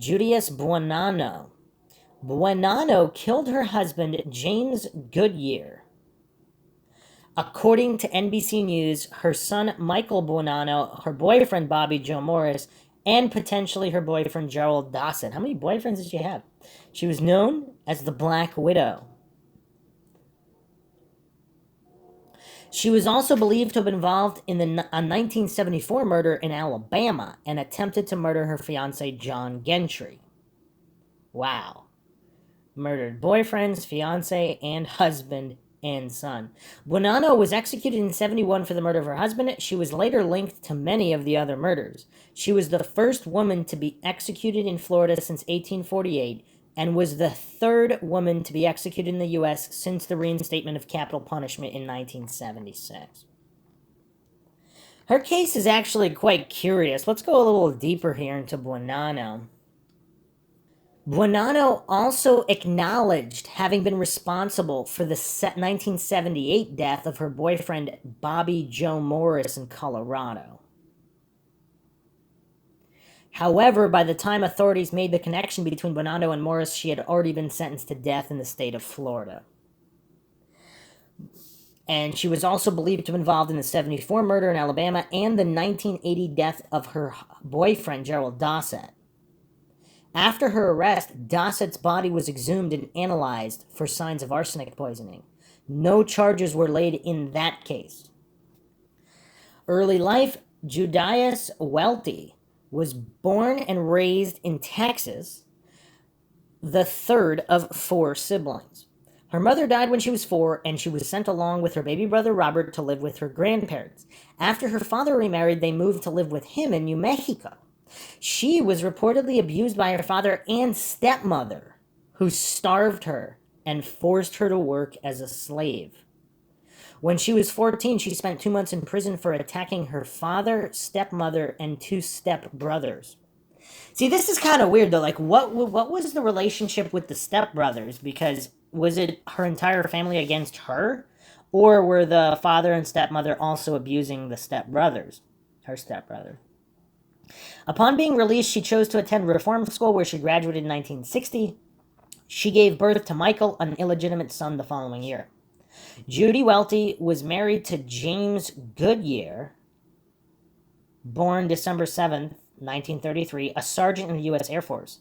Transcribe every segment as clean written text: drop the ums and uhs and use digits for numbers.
Judy Buenaona. Buenaona killed her husband, James Goodyear. According to NBC News, her son, Michael Buenaona, her boyfriend, Bobby Joe Morris, and potentially her boyfriend, Gerald Dawson. How many boyfriends did she have? She was known as the Black Widow. She was also believed to have been involved in a 1974 murder in Alabama and attempted to murder her fiancé, John Gentry. Wow. Murdered boyfriends, fiancé, and husband and son. Buenaona was executed in 1971 for the murder of her husband. She was later linked to many of the other murders. She was the first woman to be executed in Florida since 1848 and was the third woman to be executed in the U.S. since the reinstatement of capital punishment in 1976. Her case is actually quite curious. Let's go a little deeper here into Buenaona. Buenaona also acknowledged having been responsible for the 1978 death of her boyfriend, Bobby Joe Morris, in Colorado. However, by the time authorities made the connection between Buenaona and Morris, she had already been sentenced to death in the state of Florida. And she was also believed to have been involved in the 1974 murder in Alabama and the 1980 death of her boyfriend, Gerald Dawson. After her arrest, Dossett's body was exhumed and analyzed for signs of arsenic poisoning. No charges were laid in that case. Early life, Judy Buenaona was born and raised in Texas, the third of 4 siblings. Her mother died when she was 4, and she was sent along with her baby brother Robert to live with her grandparents. After her father remarried, they moved to live with him in New Mexico. She was reportedly abused by her father and stepmother, who starved her and forced her to work as a slave. When she was 14, she spent 2 months in prison for attacking her father, stepmother, and 2 stepbrothers. See, this is kind of weird, though. Like, what was the relationship with the stepbrothers? Because was it her entire family against her? Or were the father and stepmother also abusing the stepbrothers? Her stepbrother. Upon being released, she chose to attend reform school, where she graduated in 1960. She gave birth to Michael, an illegitimate son, the following year. Judy Buenaona was married to James Goodyear, born December 7th, 1933, a sergeant in the U.S. Air Force.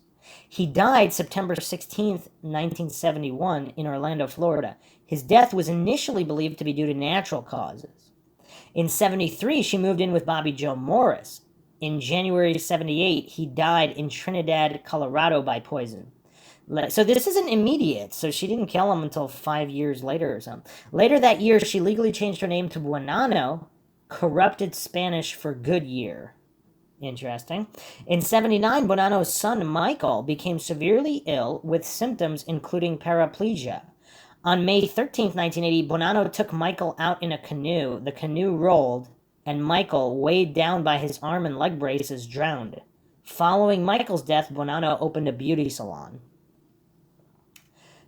He died September 16th, 1971, in Orlando, Florida. His death was initially believed to be due to natural causes. In 1973, she moved in with Bobby Joe Morris. In January 1978, he died in Trinidad, Colorado by poison. So this isn't immediate, so she didn't kill him until 5 years later or something. Later that year, she legally changed her name to Buenaona, corrupted Spanish for Goodyear. Interesting. In 1979, Buenaona's son, Michael, became severely ill with symptoms including paraplegia. On May 13, 1980, Buenaona took Michael out in a canoe. The canoe rolled, and Michael, weighed down by his arm and leg braces, drowned. Following Michael's death, Buenaona opened a beauty salon.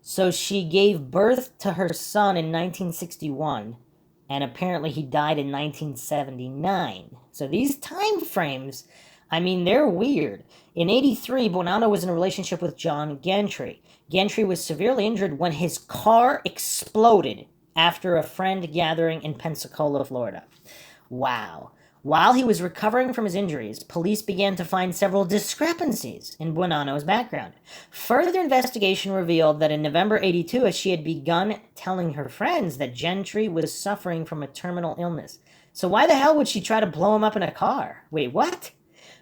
So she gave birth to her son in 1961, and apparently he died in 1979. So these time frames, I mean, they're weird. In 1983, Buenaona was in a relationship with John Gentry. Gentry was severely injured when his car exploded after a friend gathering in Pensacola, Florida. Wow. While he was recovering from his injuries, police began to find several discrepancies in Buenaona's background. Further investigation revealed that in November 1982, she had begun telling her friends that Gentry was suffering from a terminal illness. So why the hell would she try to blow him up in a car? Wait, what?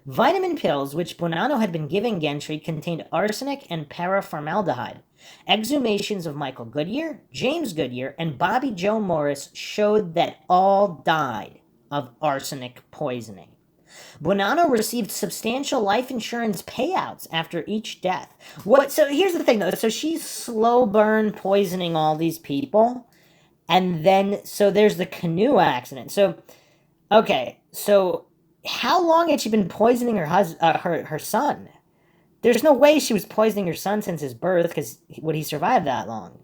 Vitamin pills, which Buenaona had been giving Gentry, contained arsenic and paraformaldehyde. Exhumations of Michael Goodyear, James Goodyear, and Bobby Joe Morris showed that all died of arsenic poisoning. Buenaona received substantial life insurance payouts after each death. So here's the thing, though. So she's slow burn poisoning all these people, and then so there's the canoe accident. So, okay, so how long had she been poisoning her son? There's no way she was poisoning her son since his birth, because would he survive that long?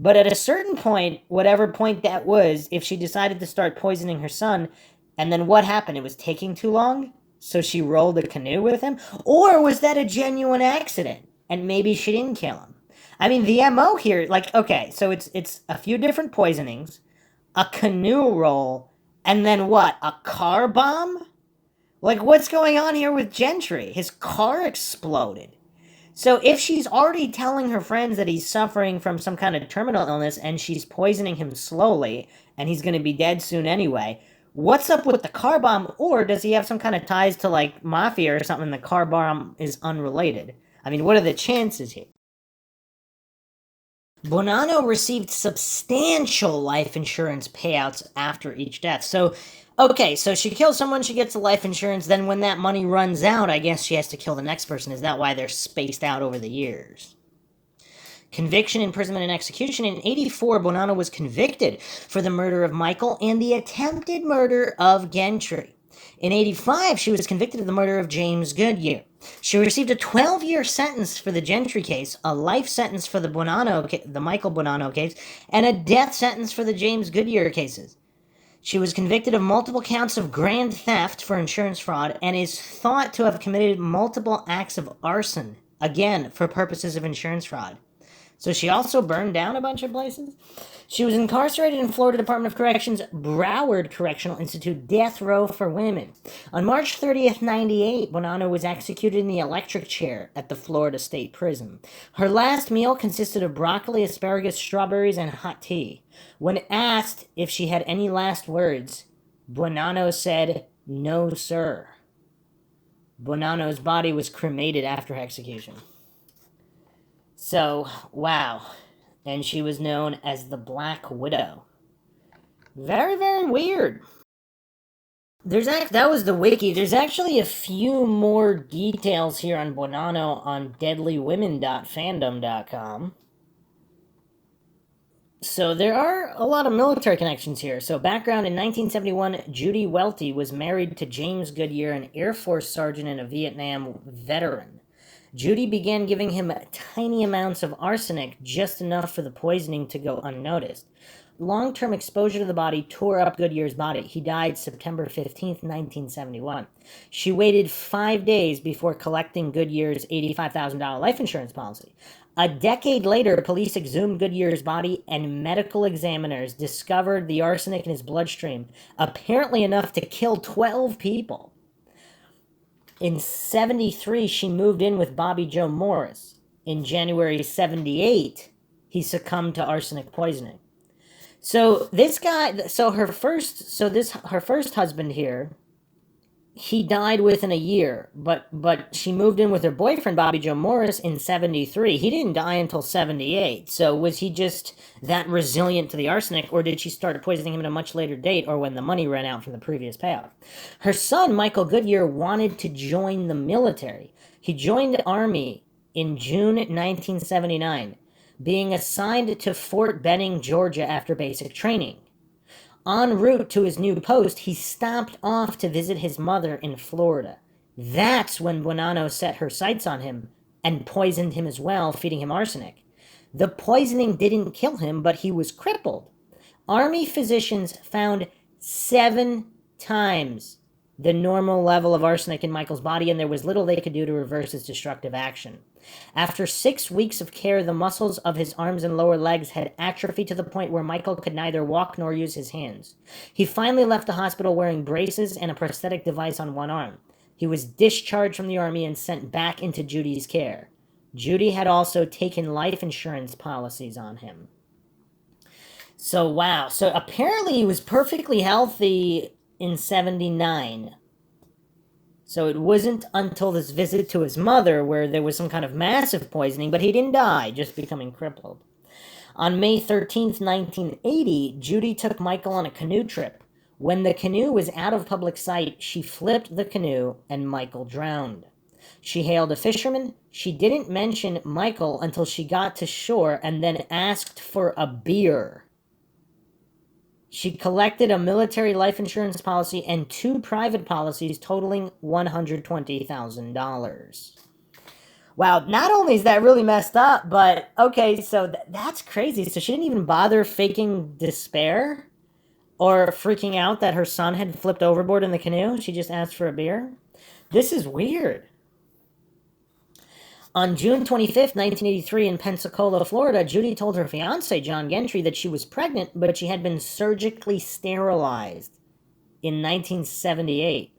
But at a certain point, whatever point that was, if she decided to start poisoning her son, and then what happened? It was taking too long? so she rolled a canoe with him? Or was that a genuine accident and maybe she didn't kill him? I mean, the MO here, like, okay, so it's a few different poisonings, a canoe roll, and then what? A car bomb? Like, what's going on here with Gentry? His car exploded. So if she's already telling her friends that he's suffering from some kind of terminal illness and she's poisoning him slowly and he's going to be dead soon anyway, what's up with the car bomb? Or does he have some kind of ties to like mafia or something? The car bomb is unrelated. I mean, what are the chances here? Buonaona received substantial life insurance payouts after each death. So, okay, so she kills someone, she gets the life insurance, then when that money runs out, I guess she has to kill the next person. Is that why they're spaced out over the years? Conviction, imprisonment, and execution. In 1984, Buonaona was convicted for the murder of Michael and the attempted murder of Gentry. In 1985, she was convicted of the murder of James Goodyear. She received a 12-year sentence for the Gentry case, a life sentence for the Michael Buonaona case, and a death sentence for the James Goodyear cases. She was convicted of multiple counts of grand theft for insurance fraud and is thought to have committed multiple acts of arson, again, for purposes of insurance fraud. So she also burned down a bunch of places. She was incarcerated in Florida Department of Corrections, Broward Correctional Institute, death row for women. On March 30th, 1998, Buonaona was executed in the electric chair at the Florida State Prison. Her last meal consisted of broccoli, asparagus, strawberries, and hot tea. When asked if she had any last words, Buonaona said, "No, sir." Buonaona's body was cremated after execution. So, wow. And she was known as the Black Widow. Very, very weird. That was the wiki. There's actually a few more details here on Buonaona on deadlywomen.fandom.com. So there are a lot of military connections here. So background, in 1971, Judy Welty was married to James Goodyear, an Air Force sergeant and a Vietnam veteran. Judy began giving him tiny amounts of arsenic, just enough for the poisoning to go unnoticed. Long-term exposure to the body tore up Goodyear's body. He died September 15th, 1971. She waited 5 days before collecting Goodyear's $85,000 life insurance policy. A decade later, police exhumed Goodyear's body and medical examiners discovered the arsenic in his bloodstream, apparently enough to kill 12 people. In 73, she moved in with Bobby Joe Morris. In January 78, he succumbed to arsenic poisoning. So this guy, her first husband here, he died within a year, but she moved in with her boyfriend, Bobby Joe Morris, in 73. He didn't die until 78. So was he just that resilient to the arsenic, or did she start poisoning him at a much later date, or when the money ran out from the previous payout? Her son, Michael Goodyear, wanted to join the military. He joined the Army in June 1979, being assigned to Fort Benning, Georgia after basic training. En route to his new post, he stopped off to visit his mother in Florida. That's when Buonaona set her sights on him and poisoned him as well, feeding him arsenic. The poisoning didn't kill him, but he was crippled. Army physicians found 7 times the normal level of arsenic in Michael's body, and there was little they could do to reverse his destructive action. After 6 weeks of care, the muscles of his arms and lower legs had atrophied to the point where Michael could neither walk nor use his hands. He finally left the hospital wearing braces and a prosthetic device on one arm. He was discharged from the Army and sent back into Judy's care. Judy had also taken life insurance policies on him. So, wow. So, apparently he was perfectly healthy in 79. So it wasn't until this visit to his mother where there was some kind of massive poisoning, but he didn't die, just becoming crippled. On May 13th, 1980, Judy took Michael on a canoe trip. When the canoe was out of public sight, she flipped the canoe and Michael drowned. She hailed a fisherman. She didn't mention Michael until she got to shore and then asked for a beer. She collected a military life insurance policy and 2 private policies totaling $120,000. Wow, not only is that really messed up, but okay, so that's crazy. So she didn't even bother faking despair or freaking out that her son had flipped overboard in the canoe. She just asked for a beer. This is weird. On June 25th, 1983, in Pensacola, Florida, Judy told her fiancé, John Gentry, that she was pregnant, but she had been surgically sterilized in 1978.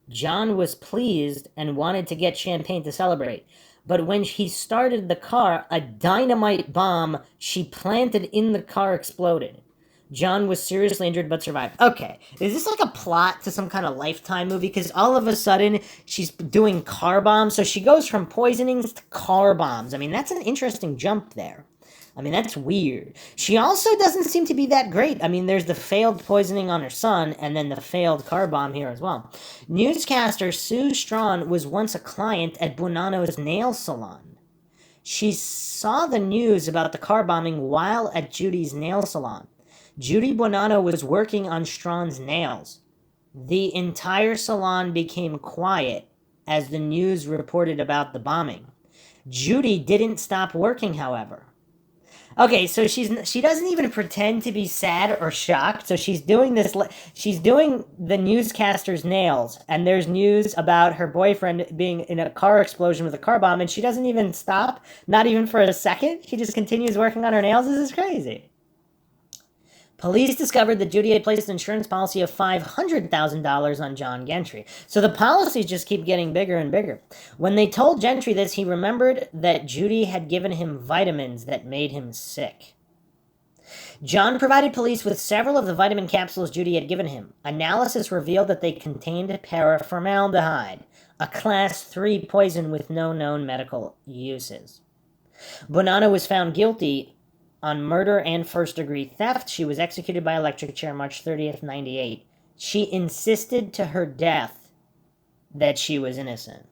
John was pleased and wanted to get champagne to celebrate. But when he started the car, a dynamite bomb she planted in the car exploded. John was seriously injured but survived. Okay, is this like a plot to some kind of Lifetime movie? Because all of a sudden she's doing car bombs. So she goes from poisonings to car bombs. I mean, that's an interesting jump there. I mean, that's weird. She also doesn't seem to be that great. I mean, there's the failed poisoning on her son, and then the failed car bomb here as well. Newscaster Sue Strawn was once a client at Buenaona's nail salon. She saw the news about the car bombing while at Judy's nail salon. Judy Buenaona was working on Strawn's nails. The entire salon became quiet as the news reported about the bombing. Judy didn't stop working, however. Okay, so she doesn't even pretend to be sad or shocked. So she's doing this. She's doing the newscaster's nails, and there's news about her boyfriend being in a car explosion with a car bomb, and she doesn't even stop, not even for a second. She just continues working on her nails. This is crazy. Police discovered that Judy had placed an insurance policy of $500,000 on John Gentry. So the policies just keep getting bigger and bigger. When they told Gentry this, he remembered that Judy had given him vitamins that made him sick. John provided police with several of the vitamin capsules Judy had given him. Analysis revealed that they contained paraformaldehyde, a class 3 poison with no known medical uses. Buenaona was found guilty on murder and first-degree theft. She was executed by electric chair March 30th, 98. She insisted to her death that she was innocent.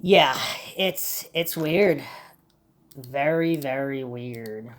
Yeah, it's weird. Very, very weird.